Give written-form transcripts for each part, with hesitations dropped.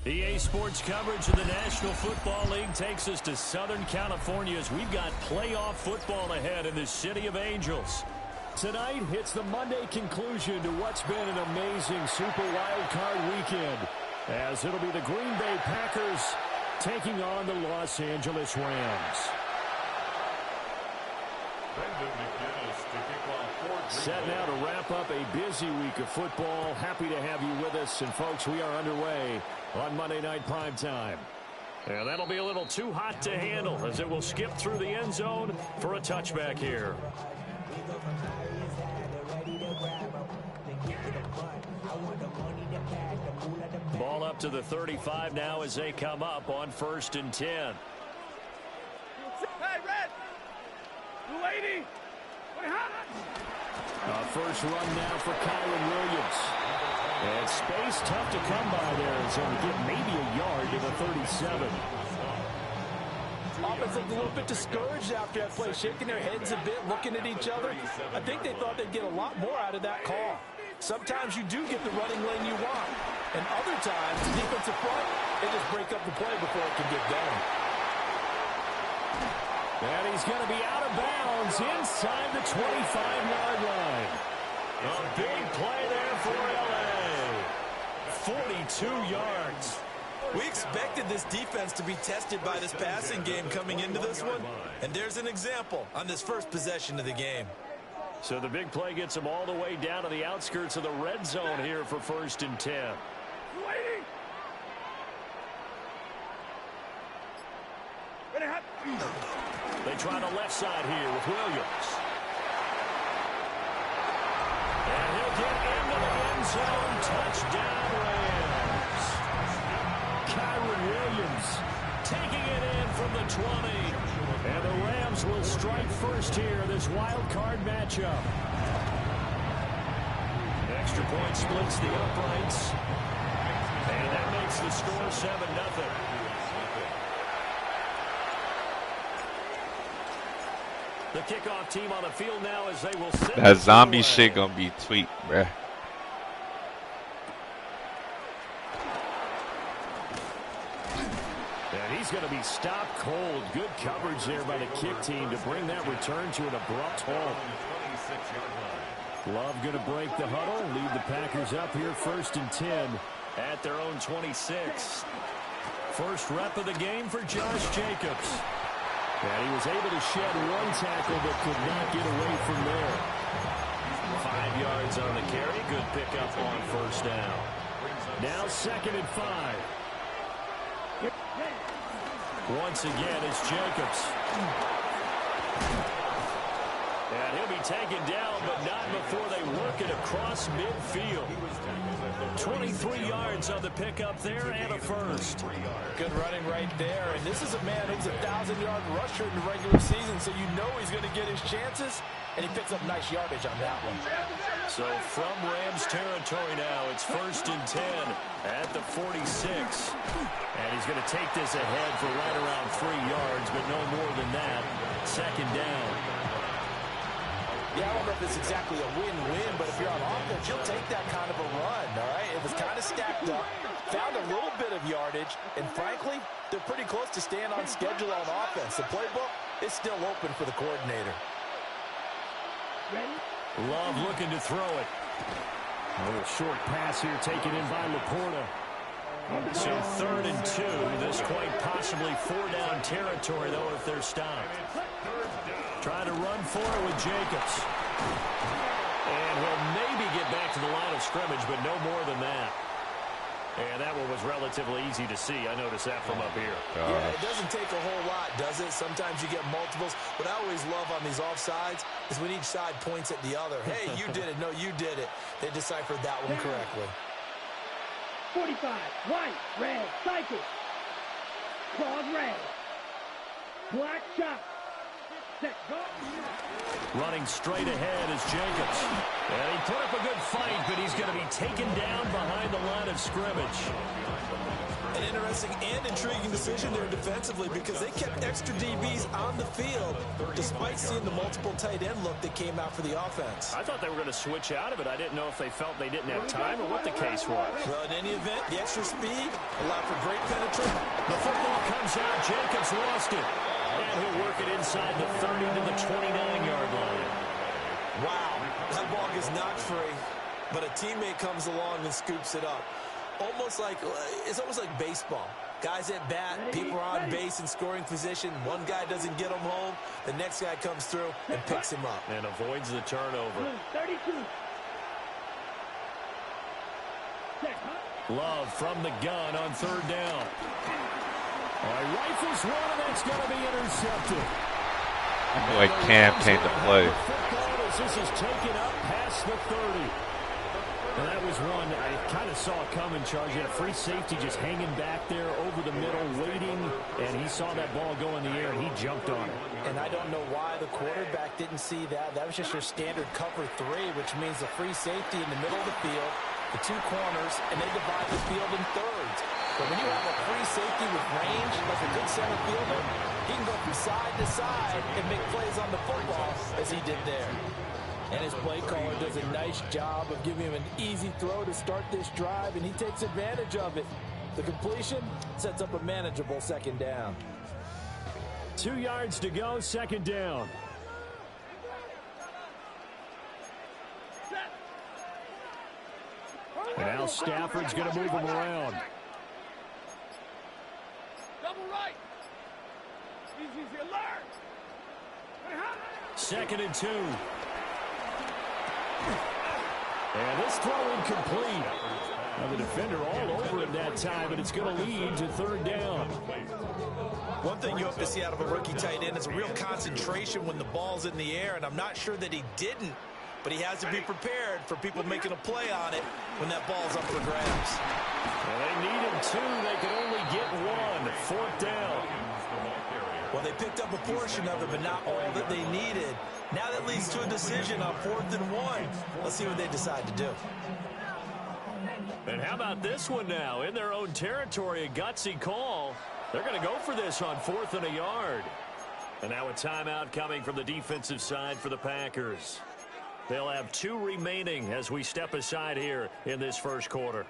EA Sports coverage of the National Football League takes us to Southern California as we've got playoff football ahead in the City of Angels. Tonight hits the Monday conclusion to what's been an amazing Super Wild Card weekend, as it'll be the Green Bay Packers taking on the Los Angeles Rams. Set now to wrap up a busy week of football. Happy to have you with us. And, folks, we are underway on Monday Night Primetime. And that'll be a little too hot to handle as it will skip through the end zone for a touchback here. Ball up to the 35 now as they come up on 1st and 10. Hey, Red! You lady! First run now for Kyren Williams. And space tough to come by there. It's going to get maybe a yard to the 37. Offense looked a little bit discouraged after that play, shaking their heads a bit, looking at each other. I think they thought they'd get a lot more out of that call. Sometimes you do get the running lane you want, and other times, the defensive front, they just break up the play before it can get going. And he's going to be out of bounds inside the 25-yard line. A big play there for L.A. 42 yards. We expected this defense to be tested by this passing game coming into this one, and there's an example on this first possession of the game. So the big play gets them all the way down to the outskirts of the red zone here for 1st and 10. They try the left side here with Williams. And he'll get into the end zone. Touchdown, Rams. Kyren Williams taking it in from the 20. And the Rams will strike first here in this wild card matchup. Extra point splits the uprights. And that makes the score 7-0. The kickoff team on the field now as they will sit. That zombie shit gonna be tweaked, bruh. And he's going to be stopped cold. Good coverage there by the kick team to bring that return to an abrupt halt. Love going to break the huddle, lead the Packers up here 1st and 10 at their own 26. First rep of the game for Josh Jacobs. And he was able to shed one tackle but could not get away from there. 5 yards on the carry. Good pickup on 1st down. Now 2nd and 5. Once again, it's Jacobs. And he'll be taken down, but not before they work it across midfield. 23 yards on the pickup there and a first. Good running right there. And this is a man who's a 1,000-yard rusher in the regular season, so you know he's going to get his chances. And he picks up nice yardage on that one. So from Rams territory now, it's 1st and 10 at the 46. And he's going to take this ahead for right around 3 yards, but no more than that. 2nd down. Yeah, I don't know if it's exactly a win-win, but if you're on offense, you'll take that kind of a run, all right? It was kind of stacked up, found a little bit of yardage, and frankly, they're pretty close to staying on schedule on offense. The playbook is still open for the coordinator. Love looking to throw it. A little short pass here taken in by Laporta. So 3rd and 2. This quite possibly 4-down territory, though, if they're stopped. Trying to run for it with Jacobs. And he'll maybe get back to the line of scrimmage, but no more than that. And that one was relatively easy to see. I noticed that from up here. Yeah, it doesn't take a whole lot, does it? Sometimes you get multiples. What I always love on these offsides is when each side points at the other. Hey, you did it. No, you did it. They deciphered that one correctly. 45, white, red, cycle. Claws red. Black shot. Set, go. Running straight ahead is Jacobs. And he put up a good fight, but he's going to be taken down behind the line of scrimmage. An interesting and intriguing decision there defensively because they kept extra DBs on the field despite seeing the multiple tight end look that came out for the offense. I thought they were going to switch out of it. I didn't know if they felt they didn't have time or what the case was. Well, in any event, the extra speed allowed for great penetration. The football comes out. Jacobs lost it. And he'll work it inside the 30 to the 29-yard line. Wow, that ball gets knocked free, but a teammate comes along and scoops it up. It's almost like baseball. Guys at bat, people are on base in scoring position. One guy doesn't get him home. The next guy comes through and picks him up. And avoids the turnover. 32. Set, Love from the gun on third down. All right, rifles one, and that's going to be intercepted. Boy, Cam came to play. This is taken up past the 30. And that was one I kind of saw it coming, Charge. You had a free safety just hanging back there over the middle, waiting, and he saw that ball go in the air, and he jumped on it. And I don't know why the quarterback didn't see that. That was just your standard cover 3, which means the free safety in the middle of the field, the 2 corners, and they divide the field in thirds. But when you have a free safety with range, like a good center fielder, he can go from side to side and make plays on the football as he did there. And his play caller does a nice job of giving him an easy throw to start this drive, and he takes advantage of it. The completion sets up a manageable second down. 2 yards to go, second down. And now Stafford's going to move him around. double right. Easy, alert. Second and 2. And this throw incomplete. Now the defender all over him that time, but it's going to lead to third down. One thing you hope to see out of a rookie tight end is a real concentration when the ball's in the air, and I'm not sure that he didn't, but he has to be prepared for people making a play on it when that ball's up for grabs. Well, they needed 2. They could only get 1. Fourth down. Well, they picked up a portion of it, but not all that they needed. Now that leads to a decision on 4th and 1. Let's see what they decide to do. And how about this one now? In their own territory, a gutsy call. They're going to go for this on 4th and a yard. And now a timeout coming from the defensive side for the Packers. They'll have 2 remaining as we step aside here in this first quarter.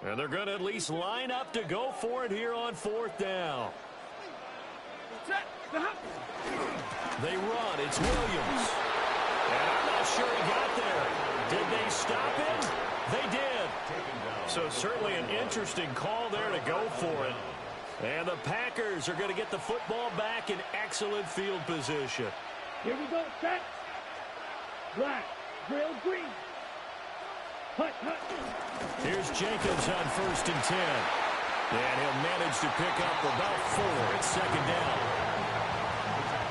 And they're going to at least line up to go for it here on 4th down. They run. It's Williams. And I'm not sure he got there. Did they stop him? They did. So certainly an interesting call there to go for it. And the Packers are going to get the football back in excellent field position. Here we go, set. Black, grill, green. Hut. Here's Jacobs on 1st and 10. And he'll manage to pick up about 4 at second down.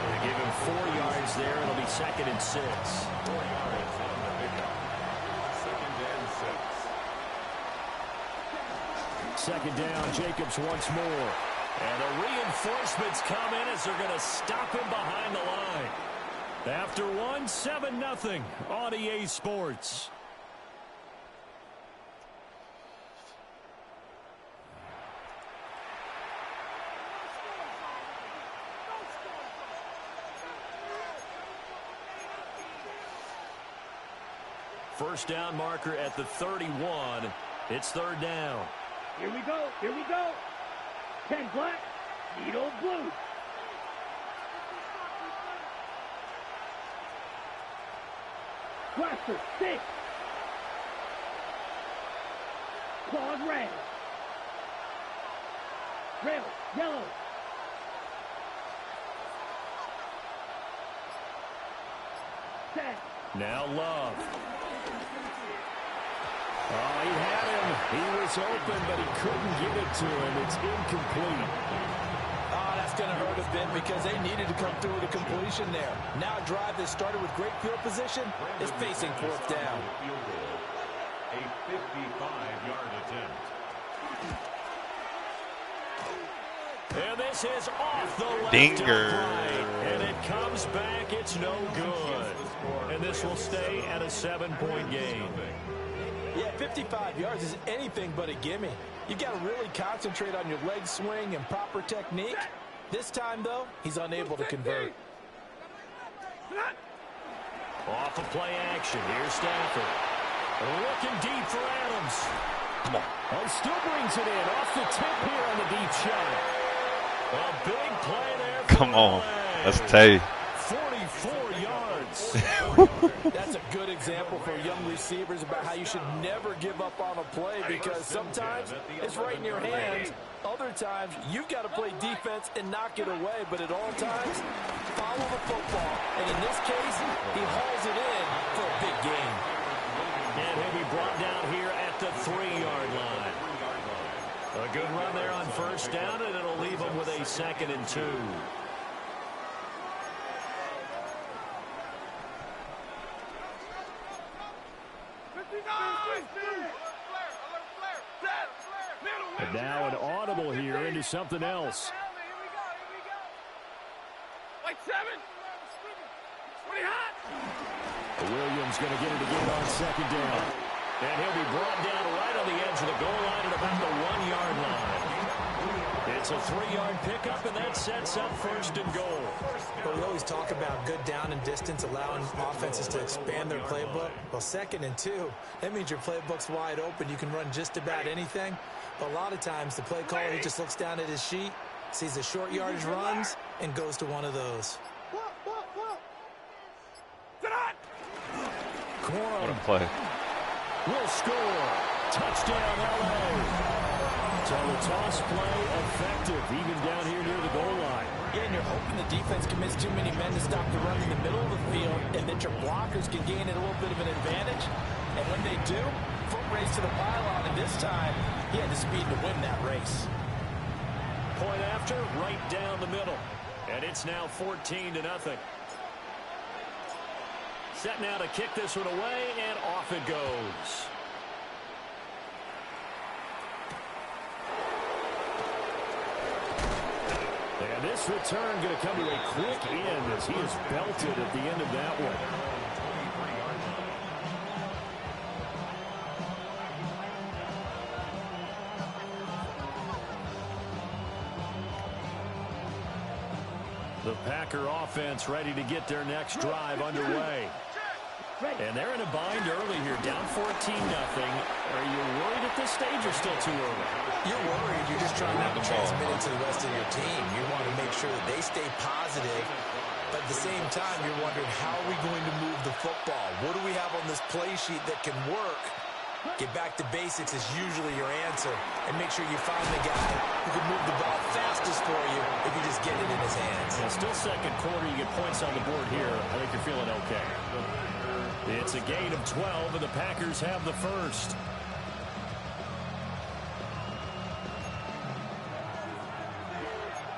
They give him 4 yards there. It'll be 2nd and 6. 4 yards on the pickup. 2nd and 6. Second down, Jacobs once more. And the reinforcements come in as they're going to stop him behind the line. After 1, 7-0 on EA Sports. First down marker at the 31. It's third down. Here we go. 10 black, needle blue. Cluster 6. Claws red. Rail yellow. Set. Now Love. Oh, he had him. He was open, but he couldn't get it to him. It's incomplete. Oh, that's going to hurt a bit because they needed to come through with a completion there. Now a drive that started with great field position is facing 4th down. A 55-yard attempt. And this is off the left Dinger. upright. And it comes back. It's no good. And this will stay at a 7-point game. Yeah, 55 yards is anything but a gimme. You got to really concentrate on your leg swing and proper technique. This time, though, he's unable to convert. Off of play action. Here's Stafford. Looking deep for Adams. Come on. And still brings it in. Off the tip here on the deep shot. A big play there. Come on. That's tight. 44 yards. That's a good example for young receivers about how you should never give up on a play, because sometimes it's right in your hands. Other times you've got to play defense and knock it away, but at all times, follow the football. And in this case, he hauls it in for a big gain. And he'll be brought down here at the 3-yard line. A good run there on first down, and it'll leave him with a 2nd and 2. And now an audible here into something else. Like 7. Pretty hot. Williams going to get it again on 2nd down. And he'll be brought down right on the edge of the goal line at about the 1-yard line. It's a 3-yard pickup, and that sets up 1st and goal. But we always talk about good down and distance, allowing offenses to expand their playbook. Well, 2nd and 2, that means your playbook's wide open. You can run just about anything. But a lot of times, the play caller, he just looks down at his sheet, sees the short yardage runs, and goes to one of those. What a play. Will score. Touchdown, L.A. So the toss play effective, even down here near the goal line. Yeah, and you're hoping the defense commits too many men to stop the run in the middle of the field, and that your blockers can gain a little bit of an advantage. And when they do, foot race to the pylon, and this time, he had the speed to win that race. Point after, right down the middle. And it's now 14-0. Set now to kick this one away, and off it goes. And this return going to come to a quick end as he is belted at the end of that one. The Packer offense ready to get their next drive underway. And they're in a bind early here, down 14-0. Are you worried at this stage or still too early? You're worried. You're just trying not to transmit it to the rest of your team. You want to make sure that they stay positive. But at the same time, you're wondering, how are we going to move the football? What do we have on this play sheet that can work? Get back to basics is usually your answer. And make sure you find the guy who can move the ball fastest for you if you just get it in his hands. Yeah, still 2nd quarter. You get points on the board here. I think you're feeling okay. It's a gain of 12, and the Packers have the first.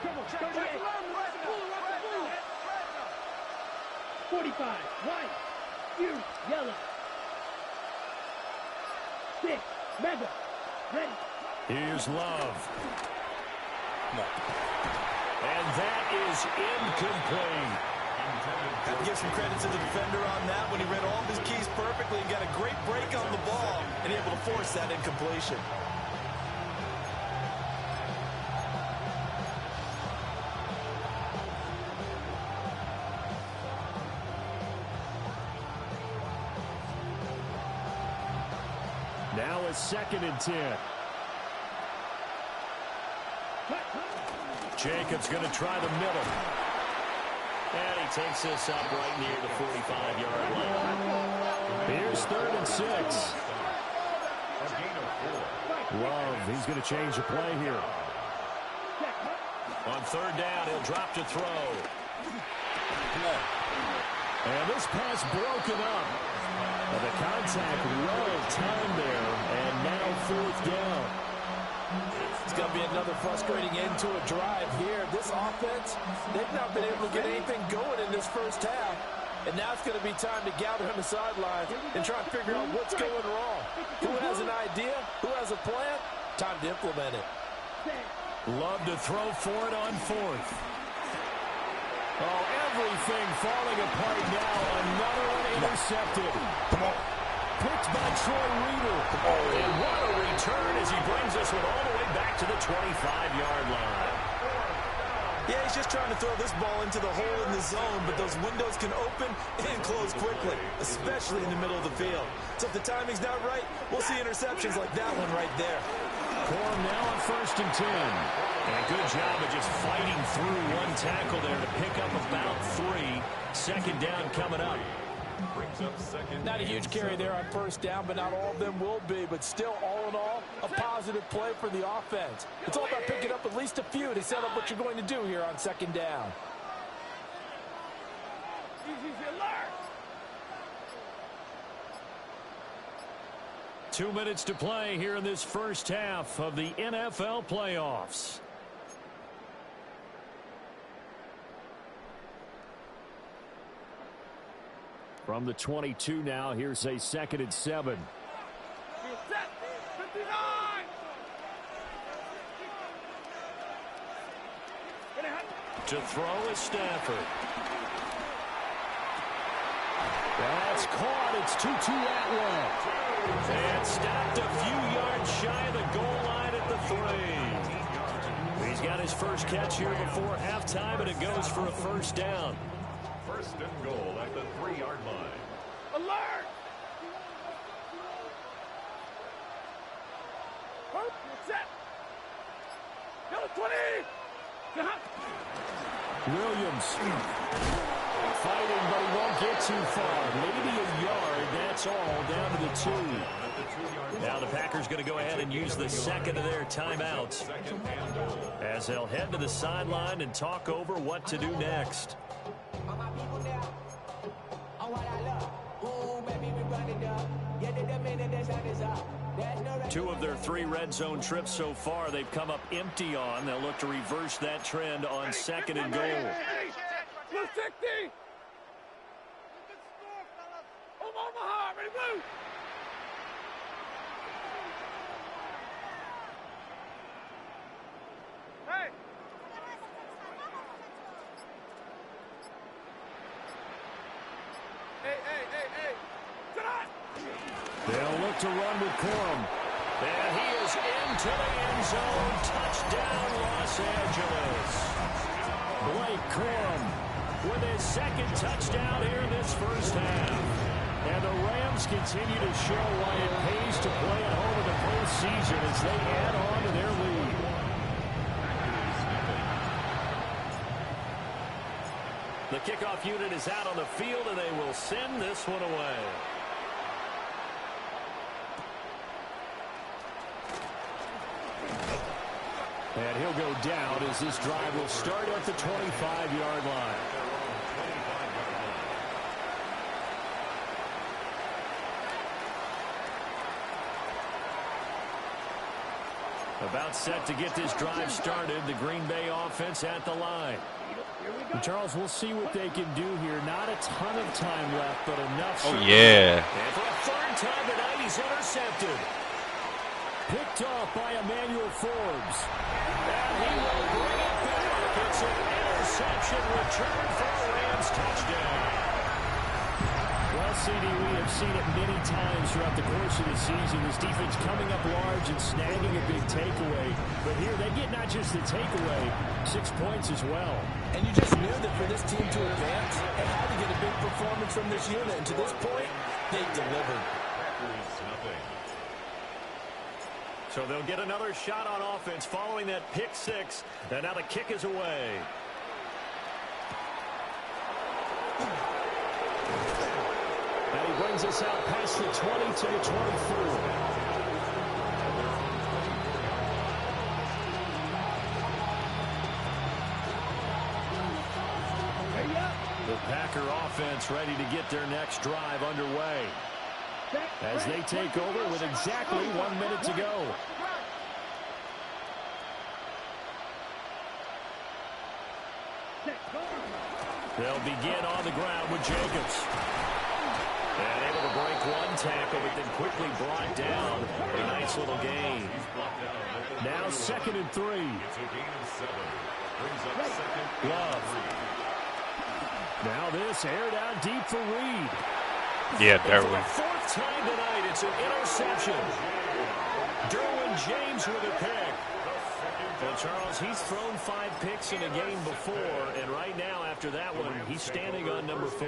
Come on, 38. 45. White. You. Yellow. 6. Mega. Ready. Here's Love. And that is incomplete. Got to give some credit to the defender on that when he read all of his keys perfectly and got a great break on the ball and able to force that incompletion. Now it's 2nd and 10. Jacobs going to try the middle. And he takes this up right near the 45-yard line. Here's 3rd and 6. Love, he's going to change the play here. On 3rd down, he'll drop to throw. And this pass broken up. And the contact well timed there. And now 4th down. It's going to be another frustrating end to a drive here. This offense, they've not been able to get anything going in this first half. And now it's going to be time to gather on the sidelines and try and figure out what's going wrong. Who has an idea? Who has a plan? Time to implement it. Love to throw for it on fourth. Oh, everything falling apart now. Another one intercepted. Come on. Picked by Troy Reeder. And what a return as he brings this one all the way back to the 25-yard line. Yeah, he's just trying to throw this ball into the hole in the zone, but those windows can open and close quickly, especially in the middle of the field. So if the timing's not right, we'll see interceptions like that one right there. Corum now on 1st and 10. And a good job of just fighting through one tackle there to pick up about 3. Second down coming up. Brings up second. Not a huge carry there on first down, but not all of them will be. But still, all in all, a positive play for the offense. It's all about picking up at least a few to set up what you're going to do here on second down. alert. 2 minutes to play here in this first half of the NFL playoffs. From the 22 now, here's a 2nd and 7. Set. 59. To throw is Stafford. That's caught. It's Tutu Atwell. And stopped a few yards shy of the goal line at the 3. He's got his first catch here before halftime, and it goes for a first down. First and goal at the 3-yard line. Alert. Set. Go 20. Williams fighting, but he won't get too far. Maybe a yard. That's all down to the 2. Now the Packers going to go ahead and use the second of their timeouts as they'll head to the sideline and talk over what to do next. 2 of their 3 red zone trips so far they've come up empty on. They'll look to reverse that trend on 2nd and goal. 260. Omaha, ready, move. Hey. Hey. Tonight. They'll look to run with Corum. And he is into the end zone. Touchdown, Los Angeles. Blake Corum with his 2nd touchdown here in this first half. And the Rams continue to show why it pays to play at home in the postseason as they add on to their lead. The kickoff unit is out on the field, and they will send this one away. And he'll go down as this drive will start at the 25-yard line. About set to get this drive started. The Green Bay offense at the line. And Charles, we'll see what they can do here. Not a ton of time left, but enough. Oh, yeah. And for a 3rd time tonight, he's intercepted. Picked off by Emmanuel Forbes. And he will bring it back. It's an interception return for a Rams touchdown. Well, CD, we have seen it many times throughout the course of the season. This defense coming up large and snagging a big takeaway. But here they get not just the takeaway, 6 points as well. And you just knew that for this team to advance, they had to get a big performance from this unit. And to this point, they delivered. So they'll get another shot on offense following that pick 6. And now the kick is away. And he brings us out past the 20 to the 24. The Packer offense ready to get their next drive underway as they take over with exactly 1 minute to go. They'll begin on the ground with Jacobs. And able to break one tackle, but then quickly brought down. But a nice little gain. Now 2nd and 3. It's a gain of 7. Brings up 2nd. Love. Now this aired out deep for Reed. Yeah, For Derwin. the 4th time tonight, it's an interception. Derwin James with a pick. Well, Charles, he's thrown 5 picks in a game before, and right now, after that one, he's standing on number 4.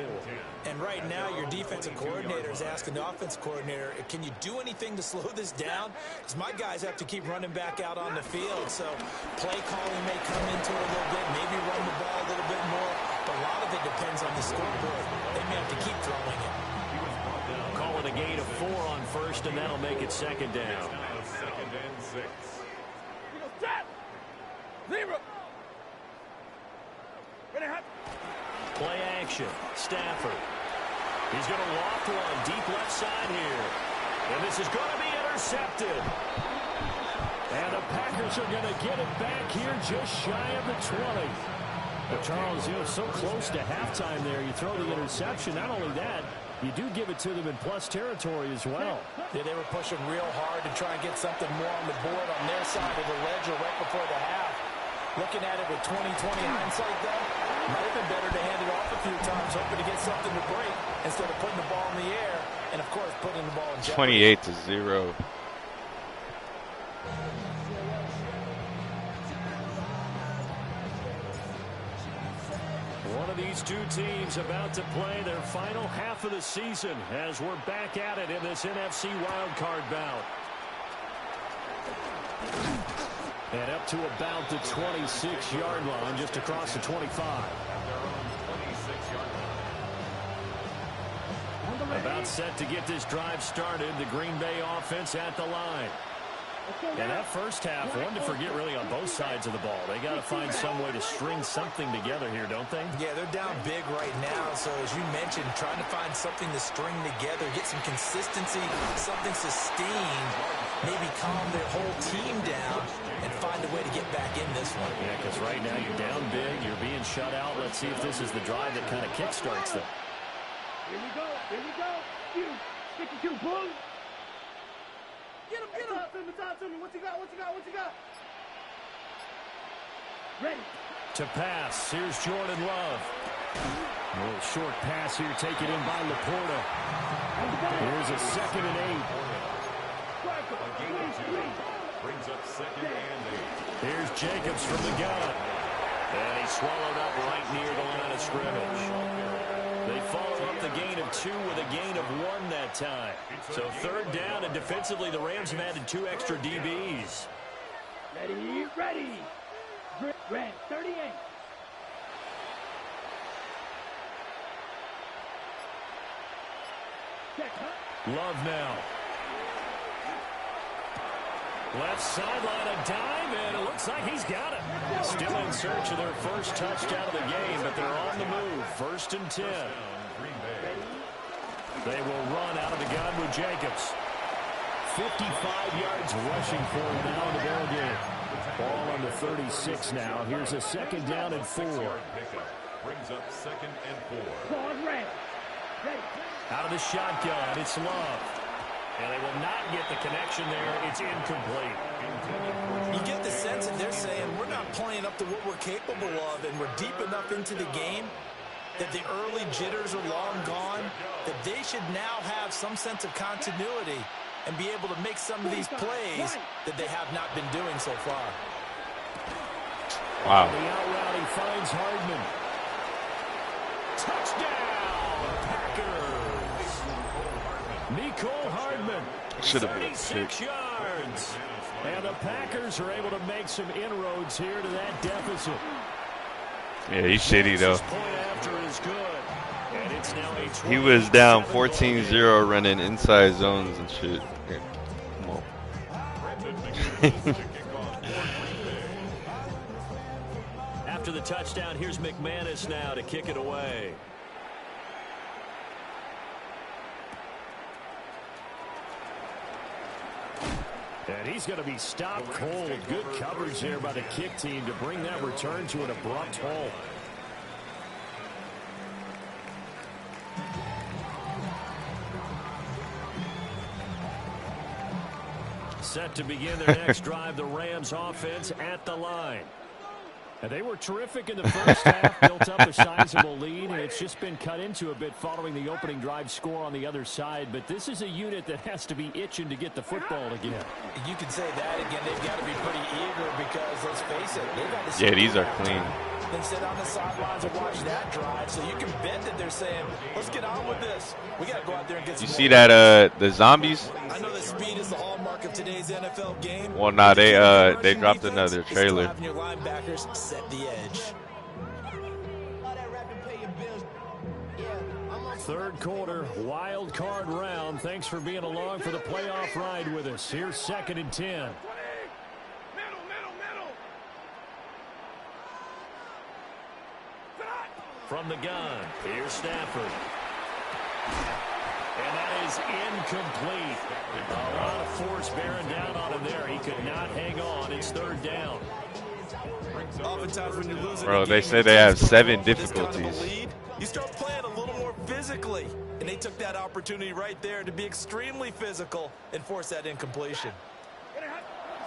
And right now, your defensive coordinator is asking the offensive coordinator, can you do anything to slow this down? Because my guys have to keep running back out on the field. So play calling may come into it a little bit, maybe run the ball a little bit more. But a lot of it depends on the scoreboard. They may have to keep throwing it. Call it a gain of 4 on 1st, and that'll make it 2nd down. 2nd and 6. Zero. Play action. Stafford. He's going to loft one deep left side here. And this is going to be intercepted. And the Packers are going to get it back here just shy of the 20. But Charles, so close to halftime there. You throw the interception. Not only that, you do give it to them in plus territory as well. Yeah, they were pushing real hard to try and get something more on the board on their side of the ledger right before the half. Looking at it with 20/20 hindsight, though, might have been better to hand it off a few times, hoping to get something to break instead of putting the ball in the air and, of course, putting the ball in jeopardy. 28-0. One of these two teams about to play their final half of the season as we're back at it in this NFC wildcard bout. And up to about the 26-yard line, just across the 25. About set to get this drive started. The Green Bay offense at the line. And that first half, one to forget really on both sides of the ball. They got to find some way to string something together here, don't they? Yeah, they're down big right now. So as you mentioned, trying to find something to string together, get some consistency, something sustained, maybe calm their whole team down and find a way to get back in this one. Yeah, because right now you're down big, you're being shut out. Let's see if this is the drive that kind of kickstarts them. Here we go. Here we go. You. 52, boom. Get him, get him. It's out to me. What you got? What you got? What you got? Ready. To pass, here's Jordan Love. A little short pass here taken in by Laporta. Here's a 2nd and 8. Brings up 2nd and 8. Here's Jacobs from the gun. And he's swallowed up right near the line of scrimmage. They follow up the gain of 2 with a gain of 1 that time. So 3rd down, and defensively the Rams have added 2 extra DBs. Ready, ready. Red, 38. Check, huh? Love now. Left sideline, a dive, and it looks like he's got it. Still in search of their first touchdown of the game, but they're on the move. 1st and 10. They will run out of the gun with Jacobs. 55 yards rushing for him now in the ball game. Ball on the 36 now. Here's a 2nd down and 4. Brings up 2nd and 4. Ball red. Ready. Out of the shotgun, it's Love. And they will not get the connection there. It's incomplete. You get the sense that they're saying we're not playing up to what we're capable of, and we're deep enough into the game that the early jitters are long gone, that they should now have some sense of continuity and be able to make some of these plays that they have not been doing so far. Wow. The out route, he finds Hardman. Touchdown, Packers. Mecole Hardman, Should have been 36 yards. And the Packers are able to make some inroads here to that deficit. Yeah, he's shitty, though. Point after is good. And it's now a He was down 14-0 running inside zones and shit. Yeah. Come on. After the touchdown, here's McManus now to kick it away. And he's going to be stopped cold. Good coverage there by the kick team to bring that return to an abrupt halt. Set to begin their next drive, the Rams offense at the line. And they were terrific in the first half, built up a sizable lead, and it's just been cut into a bit following the opening drive score on the other side. But this is a unit that has to be itching to get the football again. You can say that again. They've got to be pretty eager because, let's face it, they've got to Yeah, these are clean. Then sit on the sidelines and watch that drive. So you can bet that they're saying, let's get on with this. We got to go out there and get some. You see that the zombies? I know that speed is the hallmark of today's NFL game. Well, nah, they dropped another trailer. Having your linebackers set the edge. Third quarter, wild card round. Thanks for being along for the playoff ride with us. Here's 2nd and 10. From the gun, here's Stafford. And that is incomplete. A lot of force bearing down on him there. He could not hang on. It's 3rd down. Oftentimes when you're losing Bro, they say they have 7 difficulties. Lead, you start playing a little more physically. And they took that opportunity right there to be extremely physical and force that incompletion.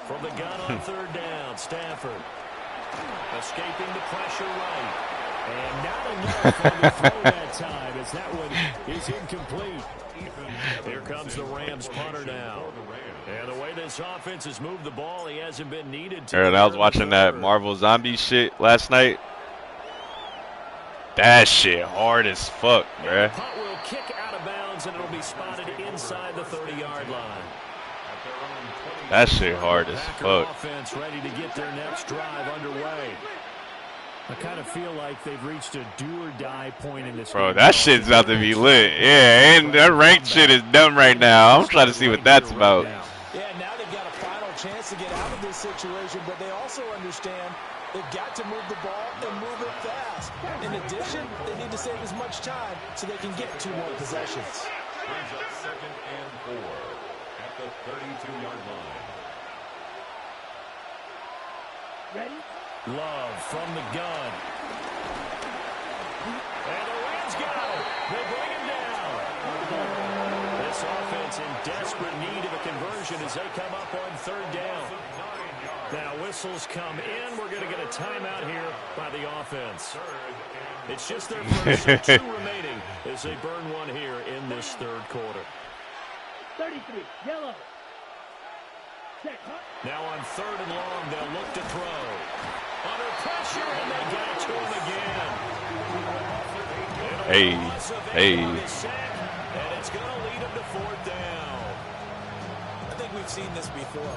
From the gun on 3rd down, Stafford. Escaping the pressure right. And not enough on the throw that time as that one is incomplete. Here comes the Rams punter now. And the way this offense has moved the ball, he hasn't been needed to. I was watching that Marvel Zombie shit last night. That shit hard as fuck, bruh. The punt will kick out of bounds, and it'll be spotted inside the 30-yard line. That shit hard as Packer fuck. Offense ready to get their next drive underway. I kind of feel like they've reached a do-or-die point in this. Bro, that shit's about to be lit. Yeah, and that ranked shit is done right now. I'm trying to see what that's about. Yeah, now they've got a final chance to get out of this situation, but they also understand they've got to move the ball and move it fast. In addition, they need to save as much time so they can get 2 more possessions. Brings up 2nd and 4 at the 32-yard line. Ready? Love from the gun. And the Rams got him. They bring him down. This offense in desperate need of a conversion as they come up on 3rd down. Now whistles come in. We're going to get a timeout here by the offense. It's just their first, so 2 remaining as they burn one here in this 3rd quarter. 33, yellow. Check. Now on 3rd and long, they'll look to throw. Under pressure, and they get it to him again. Hey. And it's going to lead him to 4th down. I think we've seen this before.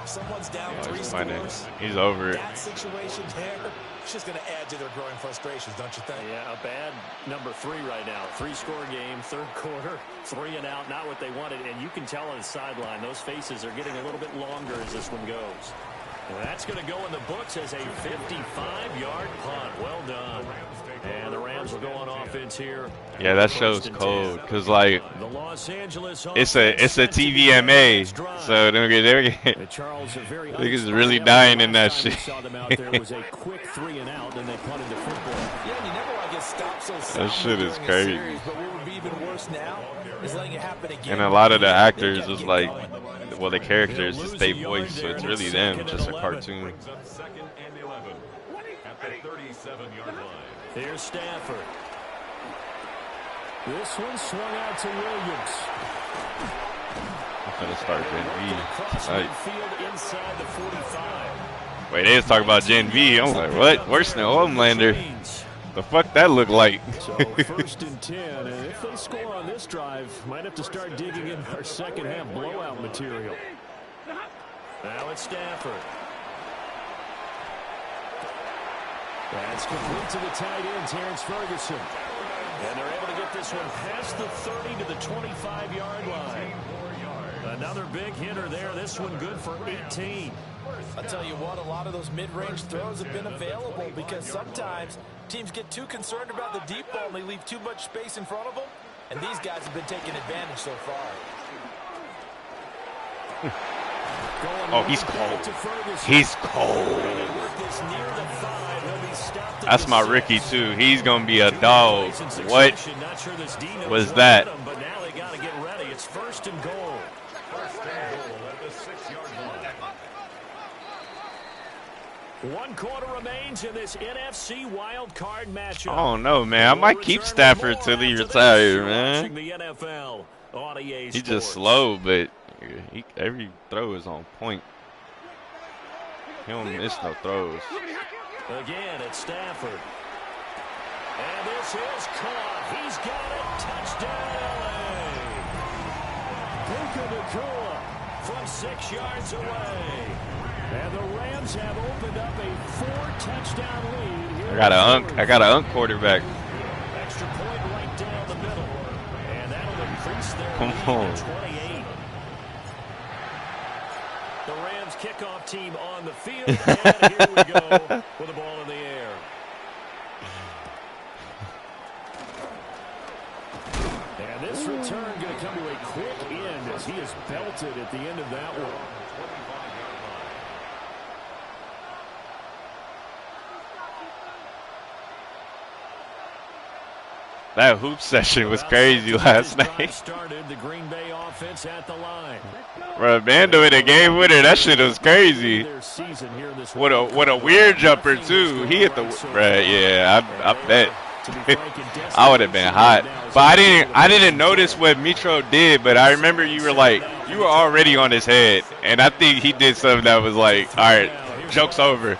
Someone's down 3 scores. He's over it. That situation there, it's just going to add to their growing frustrations, don't you think? Yeah, a bad number 3 right now. 3-score game, 3rd quarter, 3 and out, not what they wanted. And you can tell on the sideline, those faces are getting a little bit longer as this one goes. Well, that's going to go in the books as a 55-yard punt. Well done. And the Rams will go on offense here. Yeah, that show's cold because like The Los Angeles it's a TVMA, so they're The Charles are very niggas really dying in that Last time shit. we saw them out there was a quick 3 and out, then they punted the football. Yeah, and you never want to get stopped so That shit is during a crazy. series, but what would be even worse now is letting it happen again. And a lot of the They actors gotta was get like, going. well, the characters just they voice, so it's really them, just a cartoon. Brings up 2nd and 11 at the 37-yard line. Here's Stafford. This one swung out to Williams. I'm gonna start Gen V. Across Right. midfield inside the 45. Wait, they was talking about Gen V. I'm like, what? Worse than Homelander. The fuck that look like? So 1st and 10, and if they score on this drive, might have to start digging in our second half blowout material. Now it's Stafford. That's complete to the tight end, Terrence Ferguson. And they're able to get this one past the 30 to the 25-yard line. Another big hitter there. This one good for 18. I'll tell you what, a lot of those mid-range throws have been available because sometimes teams get too concerned about the deep ball and they leave too much space in front of them. And these guys have been taking advantage so far. Oh, he's cold. He's cold. That's my Ricky too. He's gonna be a dog. What was that? But now they got to get ready. It's 1st and goal. First and goal at the 6-yard line. 1 quarter remains in this NFC wild card matchup. I don't know, man. I might keep Stafford till he retires, man. The NFL on EA He's Sports. just slow, but every throw is on point. He don't miss no throws. Again, it's Stafford. And this is caught. He's got it. Touchdown, LA. Puka Nacua from 6 yards away. And the Rams have opened up a 4-touchdown lead here. I got an quarterback. Extra point right down the middle. And that'll increase their Come lead on. to 28. The Rams kickoff team on the field. And here we go with the ball in the air. And this return going to come to a quick end as he is belted at the end of that one. That hoop session was crazy last night. Started the Green Bay offense at the line. Bro, Mando in a game winner. That shit was crazy. What a weird jumper too. He hit the yeah. I bet I would have been hot. But I didn't notice what Mitro did. But I remember you were already on his head, and I think he did something that was like, all right, joke's over.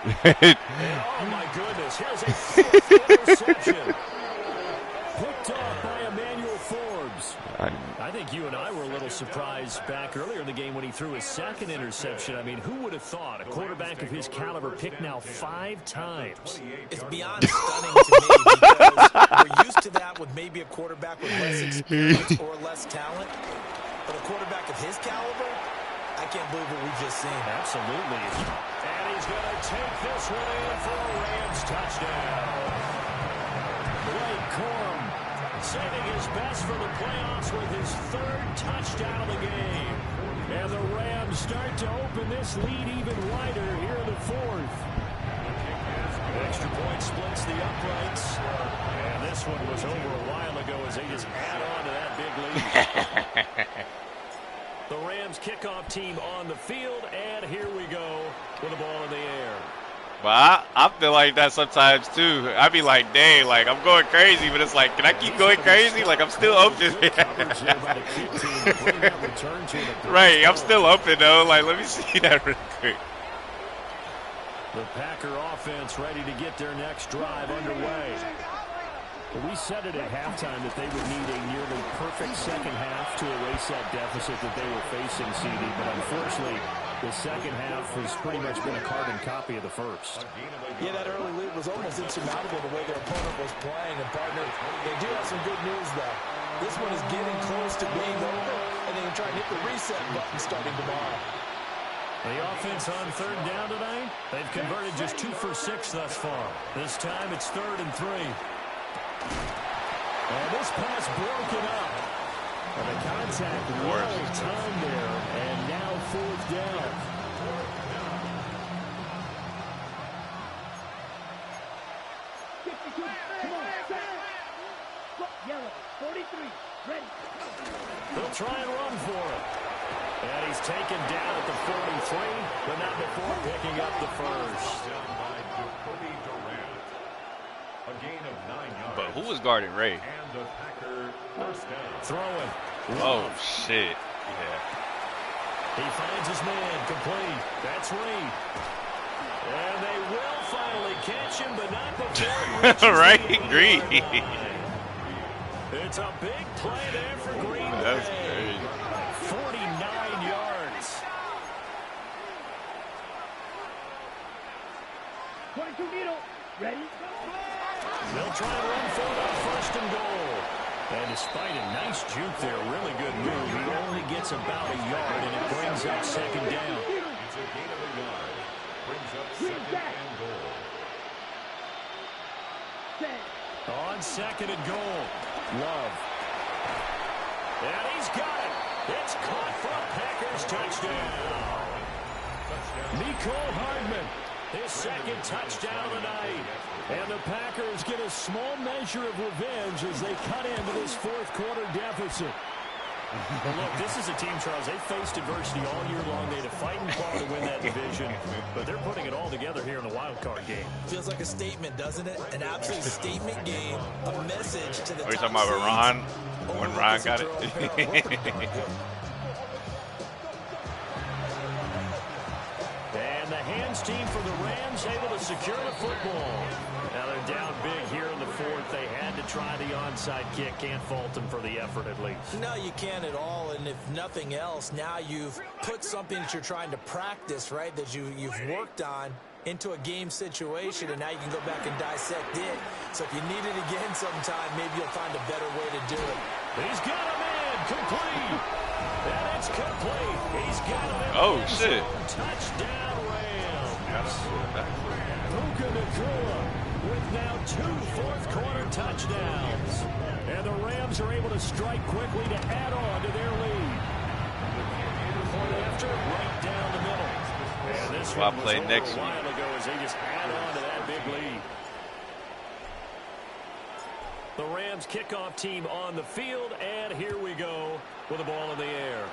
Oh my goodness! Here's a fourth interception. Picked off by Emmanuel Forbes. I think you and I were a little surprised back earlier in the game when he threw his second interception. I mean, who would have thought a quarterback of his caliber picked now 5 times? It's beyond stunning to me because we're used to that with maybe a quarterback with less experience or less talent. But a quarterback of his caliber, I can't believe what we've just seen. Absolutely. And he's going to take this one in for a Rams touchdown. Blake Corum saving his best for the playoffs with his 3rd touchdown of the game. And the Rams start to open this lead even wider here in the 4th. Extra point splits the uprights. And this one was over a while ago as they just add on to that big lead. The Rams kickoff team on the field, and here we go with the ball in the air. But I feel like that sometimes too. I be like, dang, like I'm going crazy, but it's like, can I keep going crazy? Like I'm still open. Right, I'm still open though. Like let me see that real quick. The Packer offense ready to get their next drive underway. We said it at halftime that they would need a nearly perfect second half to erase that deficit that they were facing, CD. But unfortunately, the second half has pretty much been a carbon copy of the first. Yeah, that early lead was almost insurmountable the way their opponent was playing. And, partner, they do have some good news, though. This one is getting close to being over, and they can try and hit the reset button starting tomorrow. The offense on 3rd down tonight, they've converted just 2 for 6 thus far. This time it's 3rd and 3. And this pass broken up. And the contact well timed there. And now 4th down. Yellow, 43, ready. They'll try and run for it. And he's taken down at the 43, but not before picking up the first. A gain of 9 yards. But who was guarding Ray? And the Packer first down. Throwing. Oh shit. Yeah. He finds his man complete. That's Reed. And they will finally catch him, but not before he reaches Right, the 8-yard Green. line. It's a big play there for Green Bay. That's crazy. 49 yards. 22 needle, ready. They'll try and run for it on 1st and goal. And despite a nice juke there, really good move, he only gets about a yard, and it brings up 2nd down. It's a gain of a yard. Brings up 2nd and goal. On 2nd and goal, Love. And he's got it. It's caught for a Packers touchdown. Mecole Hardman, his 2nd touchdown tonight. And the Packers get a small measure of revenge as they cut into this 4th quarter deficit. Well, look, this is a team, Charles, they faced adversity all year long. They had a fighting claw to win that division, but they're putting it all together here in the wild card game. Feels like a statement, doesn't it? An absolute statement game, a message to the Are you talking about Ron? When Ron got it? And the hands team for the Rams able to secure the football. Now they're down big here in the fourth. They had to try the onside kick. Can't fault them for the effort at least. No, you can't at all. And if nothing else, now you've put something that you're trying to practice, right, that you've worked on into a game situation, and now you can go back and dissect it. So if you need it again sometime, maybe you'll find a better way to do it. He's got a man complete. And it's complete. He's got him. Oh, shit. Touchdown, Rams. Puka Nacua with now 2 fourth-quarter touchdowns. And the Rams are able to strike quickly to add on to their lead. Point after, right down the middle. And this one was over a while ago as they just add on to that big lead. The Rams kickoff team on the field, and here we go with the ball in the air.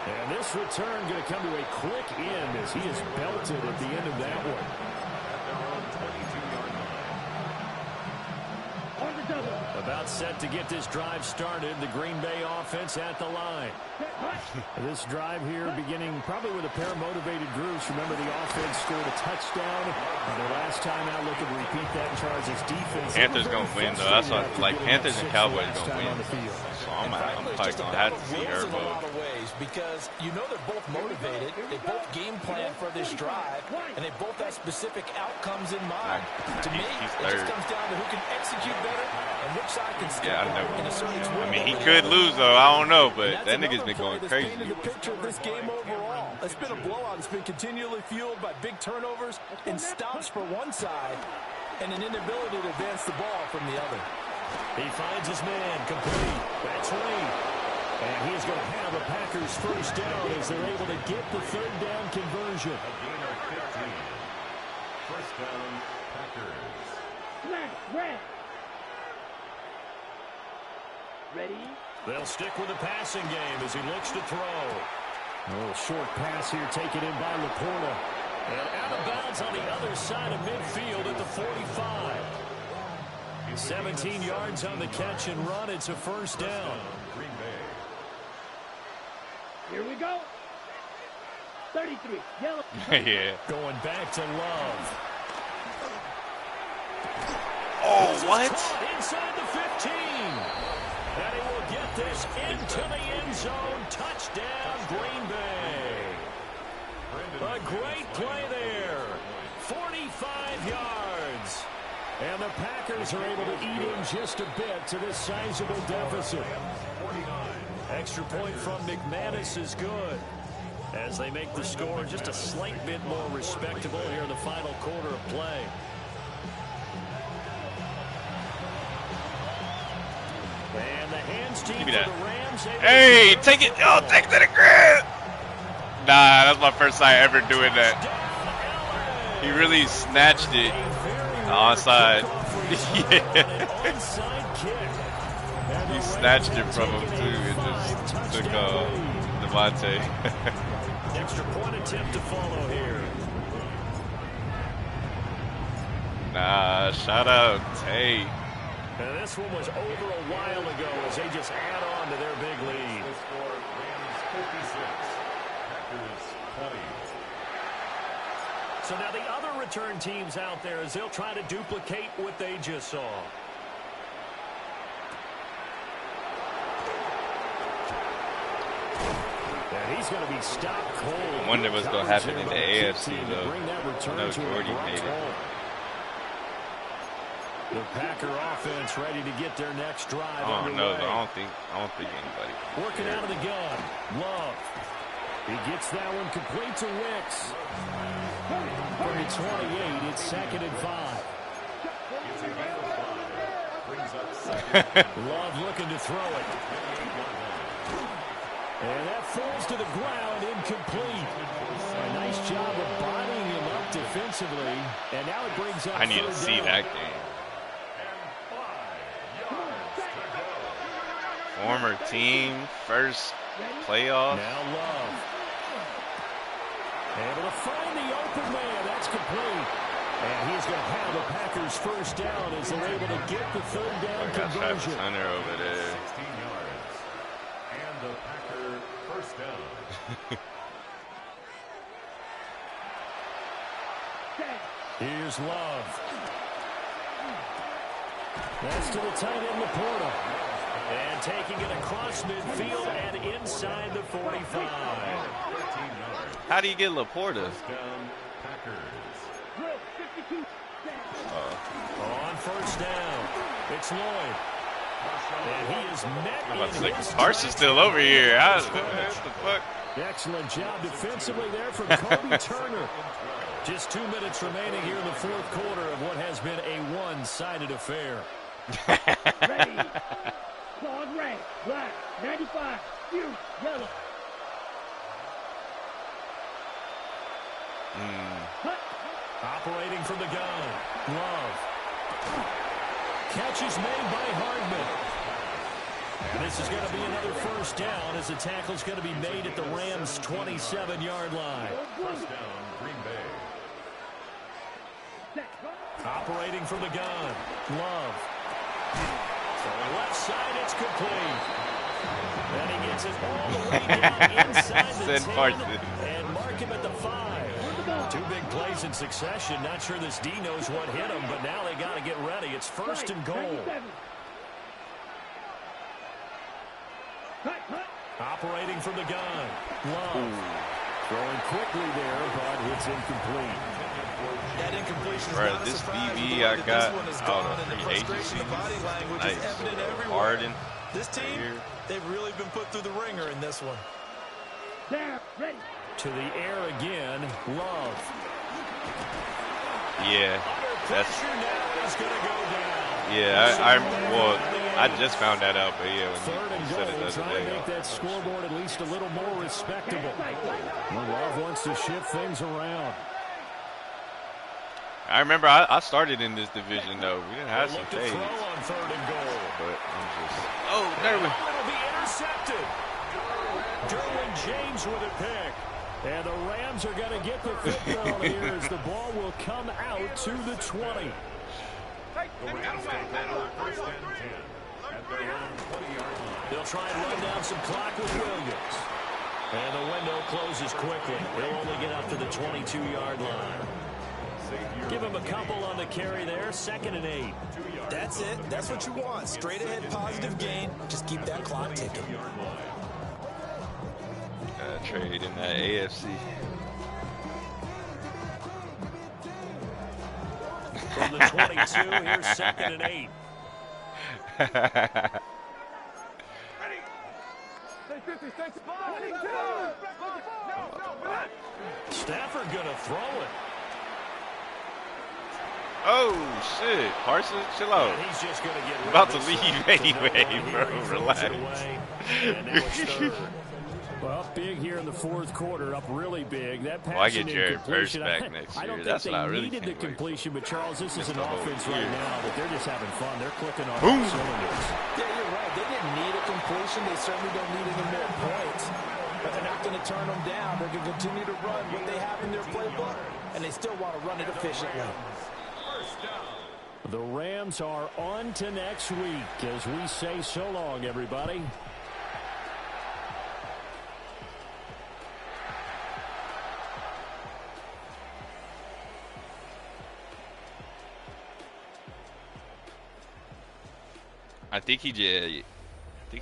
And this return going to come to a quick end as he is belted at the end of that one. About set to get this drive started. The Green Bay offense at the line. This drive here beginning probably with a pair of motivated groups. Remember, the offense scored a touchdown. The last time out, looking to repeat that charge as defense. Panthers going to win, though. That's like Panthers and Cowboys going to win. So I'm probably going to have to see her in a lot of ways because you know they're both motivated. They both game plan for this drive, and they both have specific outcomes in mind. To me, it just comes down to who can execute better and which side can step up and assert its will. I mean, he could lose, though. I don't know, but that nigga's been going crazy. The picture of this game overall. It's been a blowout. It's been continually fueled by big turnovers and stops for one side and an inability to advance the ball from the other. He finds his man complete. That's Reed. And he's going to have the Packers first down as they're able to get the third down conversion. A gain of 15. First down, Packers. Red. Ready? They'll stick with the passing game as he looks to throw. A little short pass here taken in by Laporta. And out of bounds on the other side of midfield at the 45. 17 yards on the catch and run. It's a first down. Green Bay. Here we go. 33. Yellow. Yeah. Going back to Love. Oh, what? Inside the 15. And he will get this into the end zone. Touchdown, Green Bay. A great play there. 45 yards. And the Packers are able to eat in just a bit to this sizable deficit. Extra point from McManus is good as they make the score just a slight bit more respectable here in the final quarter of play. And the hands team for the Rams. Hey, take it. Oh, take it to the grip. Nah, that's my first time ever doing that. He really snatched it. Onside. Yeah. He snatched it from him, too. It just took Devontae. Extra point attempt to follow here. Nah, shout out Tate. And this one was over a while ago as they just add on to their big lead. The score, Rams 56, Packers 20. So now the other return teams out there as they'll try to duplicate what they just saw. And he's going to be stopped cold. I wonder what's going to happen in the AFC, though. I know Gordy made it. The Packer offense ready to get their next drive underway. No, I don't think anybody. Working out of the gun. Love. He gets that one complete to Wicks. From the 28, it's 2nd and 5. Love looking to throw it. And that falls to the ground, incomplete. A nice job of bodying him up defensively. And now it brings up I need to see that game. Former team, first playoff. Now Love. Able to find the open man. That's complete. And he's going to have the Packers first down as they're able to get the third down conversion. Hunter over there. 16 yards. And the Packer first down. Here's Love. That's to the tight end, Laporta. And taking it across midfield and inside the 45. How do you get Laporta? On first down, it's Lloyd. And he is met. Parsons still over here. What the fuck? Excellent job defensively there from Kobe Turner. Just 2 minutes remaining here in the fourth quarter of what has been a one-sided affair. Ready. Flag red, black, 95, you, yellow. Operating from the gun, Love. Catch is made by Hardman. And this is going to be another first down as the tackle is going to be made at the Rams' 27-yard line. First down, Green Bay. Operating from the gun, Love. So left side, it's complete. And he gets it all the way down inside the 10 and mark him at the 5. 2 big plays in succession. Not sure this D knows what hit him, but now they got to get ready. It's first and goal. Operating from the gun, Love. Throwing quickly there, but it's incomplete. That incompletion is Bro, not this surprising. BB I This got one is out gone, of and the free frustration agency. of body language is Nice. evident everywhere. Harden. This team, they've really been put through the ringer in this one. There, ready. To the air again, Love. Yeah, that's. Pressure now is going to go down. Yeah, I just found that out, but yeah, when Third you and said it goal, the other trying to day. make that scoreboard at least a little more respectable. Well, Love wants to shift things around. I remember I started in this division though. We didn't have some Look to fades, throw on third and goal. but I'm just. Oh, there we. It'll be intercepted. Derwin James with a pick. And the Rams are going to get the football here as the ball will come out to the 20. The Rams take over first and 10 at their own 20-yard line. They'll try and run down some clock with Williams. And the window closes quickly. They'll only get up to the 22-yard line. Give him a couple on the carry there. 2nd and 8. That's it. That's what you want. Straight ahead, positive gain. Just keep that clock ticking. Trade in that AFC. From the 22, here's 2nd and 8. Stafford gonna throw it. Oh shit, Parsons, chill out. And he's just gonna get About to rid of leave this anyway, one. bro. He throws Relax. it away, and now it's third. Well, big here in the fourth quarter, up really big. That I passing get Jared Verse incompletion, back next I don't year. think That's they what I really needed the can't wait completion, but Charles, this is an the whole offense year. right now that they're just having fun. They're clicking on Boom. all cylinders. Yeah, you're right. They didn't need a completion. They certainly don't need any more points. But they're not going to turn them down. They're going to continue to run what they have in their playbook, and they still want to run it efficiently. The Rams are on to next week as we say so long, everybody. I think he just.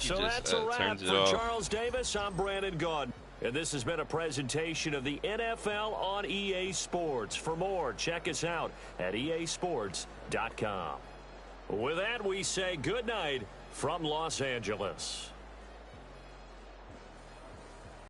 So that's a wrap turns it for off. Charles Davis. I'm Brandon Gaudin. And this has been a presentation of the NFL on EA Sports. For more, check us out at easports.com. With that, we say good night from Los Angeles.